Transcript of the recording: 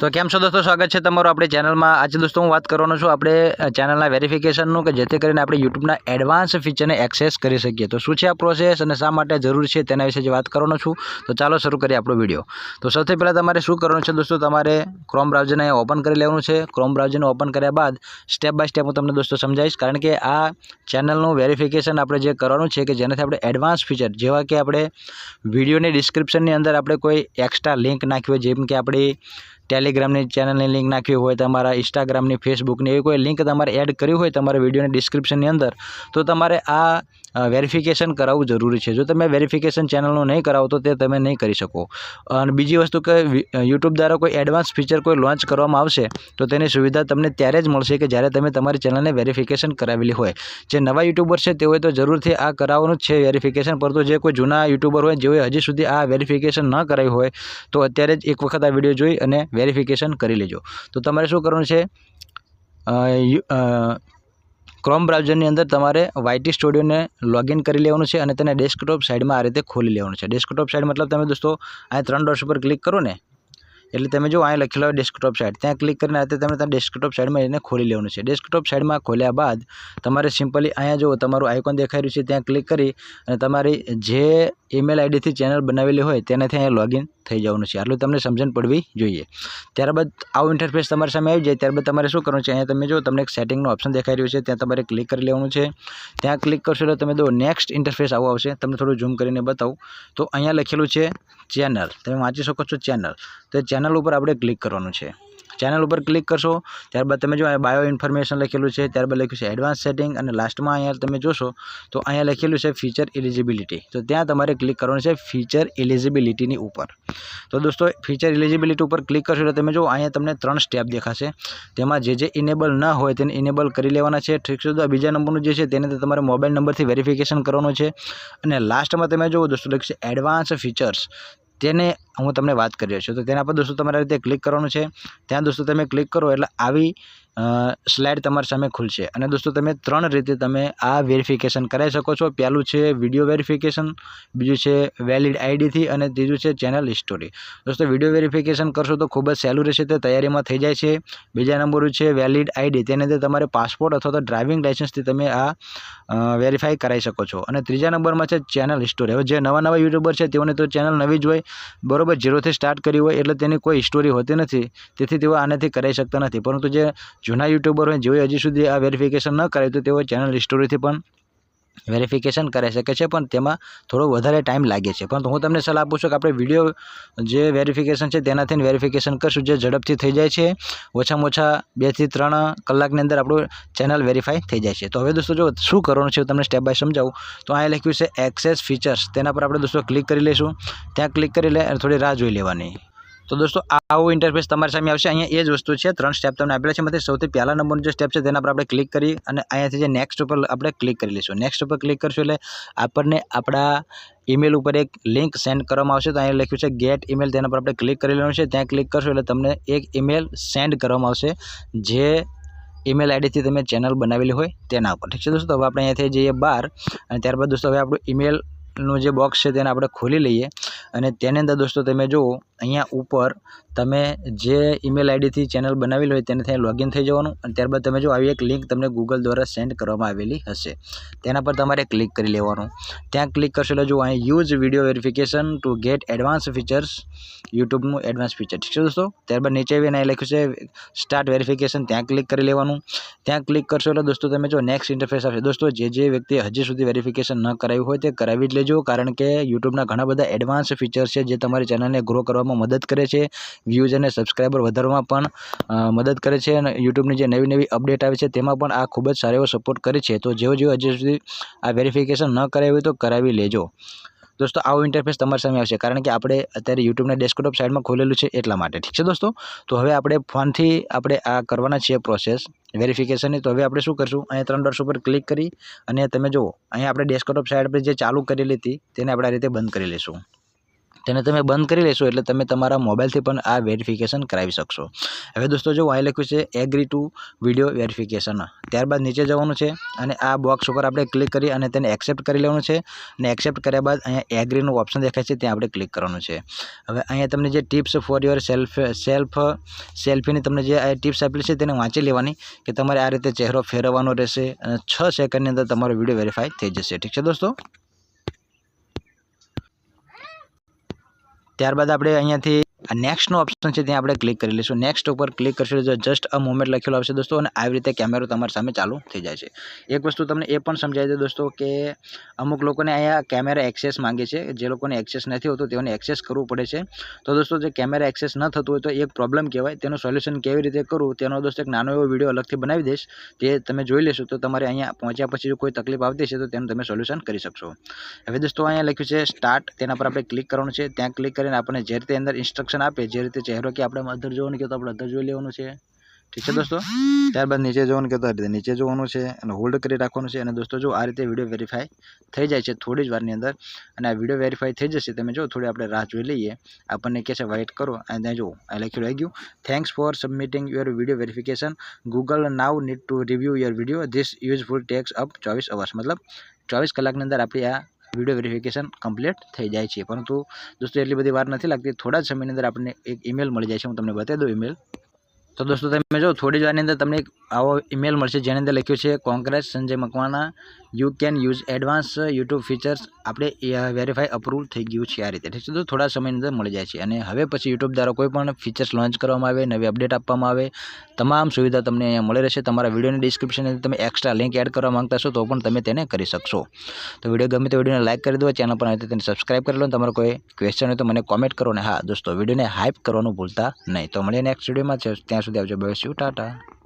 तो केम छो दोस्तों, स्वागत है तमारो अपनी चैनल में। आज दोस्तों हूँ बात करवानो छूं अपने चैनल वेरिफिकेशन के जेथी करीने आपणे यूट्यूब एडवांस फीचर ने एक्सेस करी सकीए। तो शुं छे आ प्रोसेस अने शा माटे जरूरी छे तेना विषे बात करवानो छूं। तो चालो शुरू करिए आपणो विडियो। तो सौथी पहला तमारे शुं करवानुं छे दोस्तों, तमारे क्रोम ब्राउजर ने ओपन करी लेवानुं छे। क्रोम ब्राउजर ने ओपन कर्या बाद स्टेप बाय स्टेप हूँ तमने दोस्तों समजावीश, कारण के आ चेनलनुं वेरिफिकेशन आपणे जे करवानुं छे के जेनाथी आपणे एडवांस फीचर जेवा के आपणे विडियोनी डिस्क्रिप्शननी अंदर आपणे कोई एक्स्ट्रा लिंक नाखी होय, जेम के आपणी टेलिग्रामनी चेनलनी लिंक नाखी होय, तमारा इंस्टाग्रामनी फेसबुकनी एवी कोई लिंक तमारे एड करी होय तमारा विडियोनी डिस्क्रिप्शननी अंदर, तो तमारे आ वेरिफिकेशन करावવું जरूरी है। जो तमे वेरिफिकेशन चेनलનું नहीं करावो तो ते तमे नहीं करी शको। अने बीजी वस्तु के यूट्यूब द्वारा कोई एडवांस फीचर कोई लॉन्च करवामां आवशे तो तेनी सुविधा तमने त्यारे ज मळशे के ज्यारे तमे तमारी चेनलने वेरिफिकेशन करावेली होय। जे नवा यूट्यूबर छे तेओए तो जरूरथी आ कराववानुं ज छे वेरिफिकेशन, परंतु जे कोई जूना यूट्यूबर होय जेओए हजी सुधी आ वेरिफिकेशन न कराव्युं होय तो अत्यारे ज एक वखत आ विडियो जोई अने वेरिफिकेशन करी लेजो। तो तमारे शुं करवानुं छे, क्रोम ब्राउजर अंदर तमारे YT स्टूडियो ने लॉगिन कर लेवानुं छे अने तेने डेस्कटॉप साइड में आ रीते खोली लेवानुं छे। डेस्कटॉप साइड मतलब तमे दोस्तों आ 3 डॉट्स पर क्लिक करो ने एटले तमे जो अहीं लखेलो होय डेस्कटॉप साइड त्यां क्लिक करीने आते तमे त्यां डेस्कटॉप साइड में एने खोली लेवानुं छे। डेस्कटॉप साइड में खोल्या बाद तमारे सिम्पली अहीं जो तमारुं आइकॉन देखाई रह्युं छे त्यां क्लिक करी अने तमारी जे ईमेल आईडी थी चेनल बनावेली होय तेनाथी अहीं लॉगिन थई जवानुं छे। आटલું તમને સમજણ પડવી જોઈએ। ત્યારબાદ આવું ઇન્ટરફેસ તમારી સામે આવી જાય ત્યારબાદ તમારે શું કરવાનું છે, અહીંયા તમે જો તમને એક સેટિંગનો ઓપ્શન દેખાઈ રહ્યું છે ત્યાં તમારે ક્લિક કરી લેવાનું છે। ત્યાં ક્લિક કરશો એટલે તમે જો નેક્સ્ટ ઇન્ટરફેસ આવો આવશે। તમને થોડું ઝૂમ કરીને બતાવું તો અહીંયા લખેલું છે ચેનલ, તમે વાંચી શકો છો ચેનલ। તો ચેનલ ઉપર આપણે ક્લિક કરવાનું છે। चैनल पर क्लिक करशो त्यारबाद तमे जो अहीं बायो इन्फॉर्मेशन लखेलुं छे, त्यारबाद लख्युं छे एडवांस सेटिंग अने लास्टमां अहीं तमे जोशो तो अहीं लखेलुं छे फीचर एलिजिबिलिटी। तो त्यां तमारे क्लिक करवानुं छे फीचर एलिजिबिलिटीनी उपर। तो दोस्तों फीचर एलिजिबिलिटी पर क्लिक करशो तो तमे जो अहीं तमने 3 स्टेप देखाशे, तेमां जे इनेबल न होय तेने इनेबल करी लेवाना छे। ठीक छे। तो बीजा नंबरनुं जे छे तेने तमारे मोबाइल नंबरथी वेरिफिकेशन करवानुं छे अने लास्टमां तमे जो दोस्तों लख्युं छे एडवांस फीचर्स तेने हूँ तमने बात करी रह्यो छुं। तो तेना पर दोस्तों तमारे रीते क्लिक करवानुं छे। त्यां दोस्तों तमे क्लिक करो एटले आवी स्लाइड तमारी सामे खुलशे अने दोस्तों तमे 3 रीते तमे आ वेरिफिकेशन कराई शको छो। पहेलुं छे विडियो वेरिफिकेशन, बीजुं छे वेलिड आईडी थी अने तीजुं छे चेनल हिस्टोरी। दोस्तों विडियो वेरिफिकेशन करशो तो खूब ज सहेलुं रहेशे, ते तैयारीमां थई जाय छे। बीजा नंबर छे वेलिड आईडी, तेने अंदर तमारे पासपोर्ट अथवा तो ड्राइविंग लाइसेंस थी तमे आ वेरीफाई कराई शको छो। अने त्रीजा नंबर में छे चेनल हिस्टोरी। हवे जे नवा यूट्यूबर छे तेओने तो चेनल नवी ज होय बरोबर, जीरो थी स्टार्ट करी होय एटले तेनी कोई हिस्टोरी होती नथी, तेथी तेओ आनाथी कराई शकता नथी। परंतु जे जूना यूट्यूबर होय जेओए हजी सुधी आ वेरिफिकेशन न कराव्युं तो तेओ चेनल हिस्टोरी थी पण वेरिफिकेशन कराई शके छे, पण तेमां थोड़ो वधारे टाइम लागे छे। परंतु हूँ तमने सलाह आपुं छुं के आपणे विडियो जे वेरिफिकेशन छे तेनाथी वेरिफिकेशन करशुं जे झड़पथी थई जाय छे। ओछामां ओछा 2 થી 3 કલાકની અંદર આપણું चेनल वेरीफाई थई जाय छे। तो हवे दोस्तों जो शुं करवानुं छे तमने स्टेप बाय समजावुं। तो अहीं लख्युं छे एक्सेस फीचर्स, तेना पर आपणे दोस्तों क्लिक करी लईशुं। त्यां क्लिक करी ले थोड़ी राह जोई लेवानी। तो दोस्तों आवुं इंटरफेस तमारी सामे आवशे। अहींया ए ज वस्तु छे, 3 स्टेप तमने आपेला छे। एमांथी सौथी पहेला नंबरनो जे स्टेप छे तेना पर आपणे क्लिक करी अने अहींयाथी जे नेक्स्ट पर आपणे क्लिक करी लईशुं। नेक्स्ट पर क्लिक करशुं એટલે આપણને આપણા ईमेल पर एक लिंक सेंड करवामां आवशे। तो अहीं लख्युं छे गेट ईमेल, तेना पर आपणे क्लिक करी लेवानुं छे। त्यां क्लिक करशो એટલે તમને एक ईमेल सेंड करवामां आवशे जे ईमेल आईडी थी तमे चेनल बनावेली होय तेना पर। ठीक छे दोस्तों। तो हवे આપણે અહીંયાથી જઈએ બહાર અને ત્યારબાદ दोस्तों હવે આપણું ईमेलનું जे बॉक्स છે તેને આપણે ખોલી લઈએ અને તેની અંદર दोस्तों તમે જો અહીંયા ઉપર તમે જે ईमेल आईडी थी चेनल बनावेली होय तेनाथी लॉगिन थई जवानुं અને ત્યારબાદ તમે જો આવી એક लिंक તમને गूगल द्वारा सेंड करवामां आवेली हशे, तेना पर તમારે क्लिक करी लेवानुं। त्यां क्लिक करशो એટલે जो અહીં use video verification to get advance features, यूट्यूबનું एडवांस फीचर। ठीक है दोस्तों। त्यारबाद नीचे आवीने અહીં લખ્યું છે स्टार्ट वेरिफिकेशन, त्यां क्लिक करी लेवानुं। त्यां क्लिक करशो એટલે दोस्तों તમે જો नेक्स्ट इंटरफेस आवशे। दोस्तों जे व्यक्ति हजी सुधी वेरिफिकेशन न कराव्युं होय ते करावी ज लेजो, कारण के यूट्यूबना घणा बधा एडवांस फीचर्स छे जे तमारी चेनलने ग्रो करवामां मदद करे छे, व्यूज अने सब्सक्राइबर वधारवामां पण मदद करे छे अने यूट्यूबनी जे नवी नवी अपडेट आवे छे तेमां पण आ खूब ज सारो एवो सपोर्ट करे छे। तो जेओ हजी सुधी आ वेरिफिकेशन न कराव्युं होय तो करावी लेजो। दोस्तों आवुं इंटरफेस तमारी सामे आवशे, कारण के आपणे अत्यारे यूट्यूबना डेस्कटॉप साइडमां खोलेलुं छे एटला माटे। ठीक छे दोस्तों। तो हवे आपणे फोनथी आपणे आ करवाना छीए प्रोसेस वेरिफिकेशननी। तो हवे आपणे शुं करशुं, अहीं 3 डॉट्स पर क्लिक करी अने तमे जुओ अहीं आपणे डेस्कटॉप साइड पर जे चालू करेली हती तेने आपणे आ रीते बंद करी लईशुं। તેને તમે બંધ કરી લેશો એટલે તમે તમારા મોબાઈલથી પણ આ વેરિફિકેશન કરાવી શકશો. હવે દોસ્તો જો અહીં લખ્યું છે એગ્રી ટુ વિડીયો વેરિફિકેશન. ત્યારબાદ નીચે જવાનું છે અને આ બોક્સ ઉપર આપણે ક્લિક કરી અને તેને એક્સેપ્ટ કરી લેવાનું છે. અને એક્સેપ્ટ કર્યા બાદ અહીંયા એગ્રીનું ઓપ્શન દેખાય છે ત્યાં આપણે ક્લિક કરવાનું છે. હવે અહીંયા તમને જે ટિપ્સ ફોર યોર સેલ્ફીની તમને જે આ ટિપ્સ આપેલી છે તેને વાંચી લેવાની કે તમારે આ રીતે ચહેરો ફેરવવાનો રહેશે અને 6 સેકન્ડની અંદર તમારો વિડીયો વેરીફાઈ થઈ જશે. ઠીક છે દોસ્તો. ત્યારબાદ આપણે અહીંયાથી નેક્સ્ટનો ઓપ્શન છે ત્યાં આપણે ક્લિક કરી લઈશું. નેક્સ્ટ ઉપર ક્લિક કરશો તો જસ્ટ અ મોમેન્ટ લખેલું આવશે દોસ્તો અને આવી રીતે કેમેરો તમારી સામે ચાલુ થઈ જાય છે. એક વસ્તુ તમને એ પણ સમજાવી દે દોસ્તો કે અમુક લોકોને અહીંયા કેમેરા એક્સેસ માંગે છે. જે લોકોને એક્સેસ નથી હોતું તેઓને એક્સેસ કરવું પડે છે. તો દોસ્તો જે કેમેરા એક્સેસ ન થતું હોય તો એક પ્રોબ્લેમ કહેવાય. તેનું સોલ્યુશન કેવી રીતે કરવું તેનો દોસ્તો એક નાનો એવો વિડીયો અલગથી બનાવી દઈશ. તે તમે જોઈ લેશો તો તમારે અહીંયા પહોંચ્યા પછી જો કોઈ તકલીફ આવતી છે તો તેનું તમે સોલ્યુશન કરી શકશો. હવે દોસ્તો અહીંયા લખ્યું છે સ્ટાર્ટ, તેના પર આપણે ક્લિક કરવાનું છે. ત્યાં ક્લિક કરીને આપણે જે રીતે અંદર ઇન્સ્ટ્રક્શન આપે, જે રીતે ચહેરો કે આપણે અધર જોવાનું કે તો આપણે અધર જોઈ લેવાનું છે. ઠીક છે દોસ્તો. ત્યારબાદ નીચે જોવાનું કે તો આ રીતે નીચે જોવાનું છે અને હોલ્ડ કરી રાખવાનું છે. અને દોસ્તો જો આ રીતે વિડીયો વેરીફાઈ થઈ જાય છે થોડી જ વારની અંદર. અને આ વિડીયો વેરીફાઈ થઈ જશે. તમે જો થોડી આપણે રાહ જોઈ લઈએ. આપણને કહે છે વેઇટ કરો અને ત્યાં જો આ લખ્યું આવી ગયું thanks for સબમિટિંગ your video verification. Google now need to review your video. This useful tax up 24 hours. મતલબ 24 કલાકની અંદર આપણી આ વિડીયો વેરિફિકેશન કમ્પ્લીટ થઈ જાય છે. પરંતુ દોસ્તો એટલી બધી વાર નથી લાગતી. થોડા જ સમયની અંદર આપણને એક ઈમેલ મળી જાય છે. હું તમને બતાવી દઉં ઈમેલ. તો દોસ્તો તમે જો થોડી જ વારની અંદર તમને એક આવો ઈમેલ મળશે જેની અંદર લખ્યું છે congrats Sanjay Makwana, you can use advance YouTube features. આપણે વેરીફાઈ અપ્રૂવ થઈ ગયું છે આ રીતે. ઠીક છે તો થોડા સમયની અંદર મળી જાય છે. અને હવે પછી યુટ્યુબ દ્વારા કોઈ પણ ફીચર્સ લોન્ચ કરવામાં આવે, નવી અપડેટ આપવામાં આવે, તમામ સુવિધા તમને અહીંયા મળી રહેશે. તમારા વિડીયોની ડિસ્ક્રિપ્શનની અંદર તમે એક્સ્ટ્રા લિંક એડ કરવા માંગતા છો તો પણ તમે તેને કરી શકશો. તો વિડીયો ગમે તો વિડીયોને લાઇક કરી દો, ચેનલ પર આવે તો તેને સબસ્ક્રાઇબ કરી લો. તમારો કોઈ ક્વેશ્ચન હોય તો મને કોમેન્ટ કરો. ને હા દોસ્તો વિડીયોને હાઇપ કરવાનું ભૂલતા નહીં. તો મળીએ નેક્સ્ટ વિડીયોમાં. ત્યાં સુધી આવજો. બાય, ટાટા.